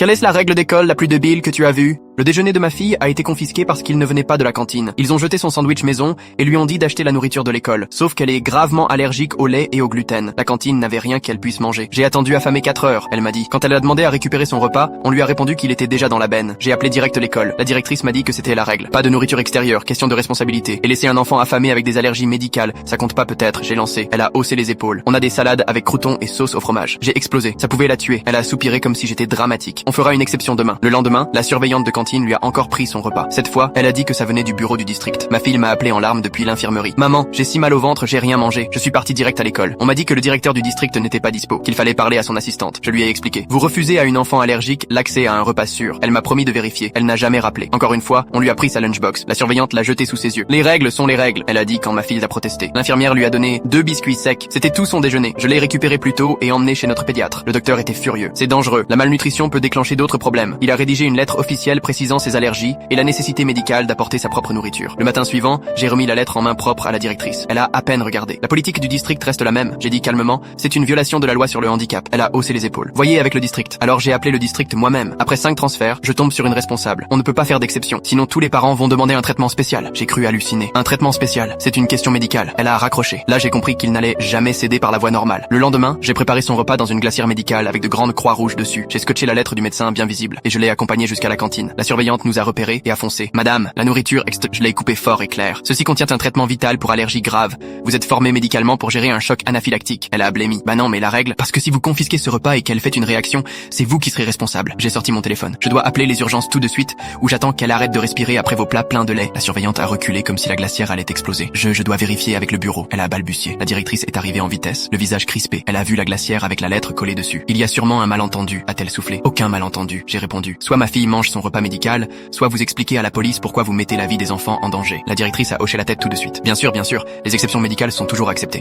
Quelle est la règle d'école la plus débile que tu as vue? Le déjeuner de ma fille a été confisqué parce qu'il ne venait pas de la cantine. Ils ont jeté son sandwich maison et lui ont dit d'acheter la nourriture de l'école. Sauf qu'elle est gravement allergique au lait et au gluten. La cantine n'avait rien qu'elle puisse manger. J'ai attendu affamé 4 heures, elle m'a dit. Quand elle a demandé à récupérer son repas, on lui a répondu qu'il était déjà dans la benne. J'ai appelé direct l'école. La directrice m'a dit que c'était la règle. Pas de nourriture extérieure, question de responsabilité. Et laisser un enfant affamé avec des allergies médicales, ça compte pas peut-être, j'ai lancé. Elle a haussé les épaules. On a des salades avec croutons et sauce au fromage. J'ai explosé. Ça pouvait la tuer. Elle a soupiré comme si j'étais dramatique. On fera une exception demain. Le lendemain, la surveillante de cantine lui a encore pris son repas. Cette fois, elle a dit que ça venait du bureau du district. Ma fille m'a appelé en larmes depuis l'infirmerie. Maman, j'ai si mal au ventre, j'ai rien mangé. Je suis parti direct à l'école. On m'a dit que le directeur du district n'était pas dispo, qu'il fallait parler à son assistante. Je lui ai expliqué. Vous refusez à une enfant allergique l'accès à un repas sûr. Elle m'a promis de vérifier. Elle n'a jamais rappelé. Encore une fois, on lui a pris sa lunchbox. La surveillante l'a jetée sous ses yeux. Les règles sont les règles, elle a dit quand ma fille a protesté. L'infirmière lui a donné 2 biscuits secs. C'était tout son déjeuner. Je l'ai récupéré plus tôt et emmené chez notre pédiatre. Le docteur était furieux. C'est dangereux. La malnutrition peut déclencher d'autres problèmes. Il a rédigé une lettre officielle précisant ses allergies et la nécessité médicale d'apporter sa propre nourriture. Le matin suivant, j'ai remis la lettre en main propre à la directrice. Elle a à peine regardé. La politique du district reste la même. J'ai dit calmement, c'est une violation de la loi sur le handicap. Elle a haussé les épaules. Voyez avec le district. Alors j'ai appelé le district moi-même. Après 5 transferts, je tombe sur une responsable. On ne peut pas faire d'exception. Sinon tous les parents vont demander un traitement spécial. J'ai cru halluciner. Un traitement spécial. C'est une question médicale. Elle a raccroché. Là j'ai compris qu'il n'allait jamais céder par la voie normale. Le lendemain, j'ai préparé son repas dans une glacière médicale avec de grandes croix rouges dessus. J'ai scotché la lettre du médecin bien visible et je l'ai accompagné jusqu'à la cantine. La surveillante nous a repérés et a foncé. Madame, la nourriture je l'ai coupé fort et clair. Ceci contient un traitement vital pour allergie grave. Vous êtes formé médicalement pour gérer un choc anaphylactique. Elle a blémi. Bah non, mais la règle, parce que si vous confisquez ce repas et qu'elle fait une réaction, c'est vous qui serez responsable. J'ai sorti mon téléphone. Je dois appeler les urgences tout de suite ou j'attends qu'elle arrête de respirer après vos plats pleins de lait. La surveillante a reculé comme si la glacière allait exploser. Je dois vérifier avec le bureau. Elle a balbutié. La directrice est arrivée en vitesse, le visage crispé. Elle a vu la glacière avec la lettre collée dessus. Il y a sûrement un malentendu, a-t-elle soufflé. Aucun malentendu, j'ai répondu. Soit ma fille mange son repas médical, soit vous expliquez à la police pourquoi vous mettez la vie des enfants en danger. La directrice a hoché la tête tout de suite. Bien sûr, les exceptions médicales sont toujours acceptées.